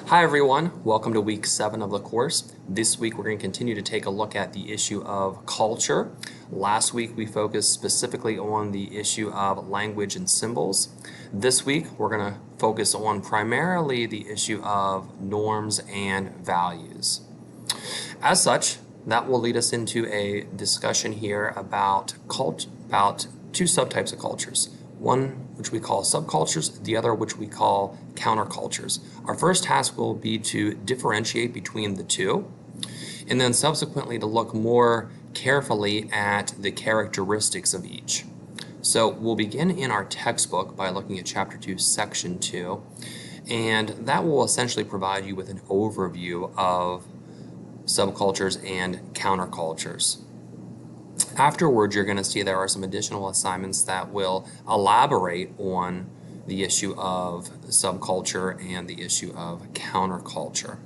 Hi everyone, welcome to week 7 of the course. This week we're going to continue to take a look at the issue of culture. Last week we focused specifically on the issue of language and symbols. This week we're going to focus on primarily the issue of norms and values. As such, that will lead us into a discussion here about two subtypes of cultures. One which we call subcultures, the other which we call countercultures. Our first task will be to differentiate between the two, and then subsequently to look more carefully at the characteristics of each. So we'll begin in our textbook by looking at Chapter 2, Section 2, and that will essentially provide you with an overview of subcultures and countercultures. Afterwards, you're going to see there are some additional assignments that will elaborate on the issue of subculture and the issue of counterculture.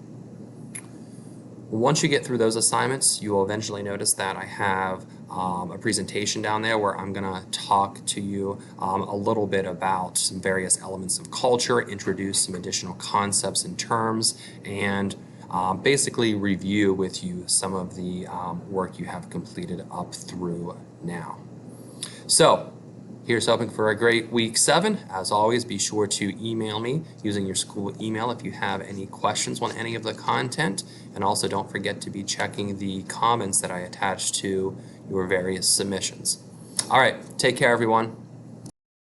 Once you get through those assignments, you will eventually notice that I have a presentation down there where I'm going to talk to you a little bit about some various elements of culture, introduce some additional concepts and terms, and basically review with you some of the work you have completed up through now. So here's hoping for a great week 7. As always, be sure to email me using your school email if you have any questions on any of the content, and also don't forget to be checking the comments that I attach to your various submissions. All right, take care everyone.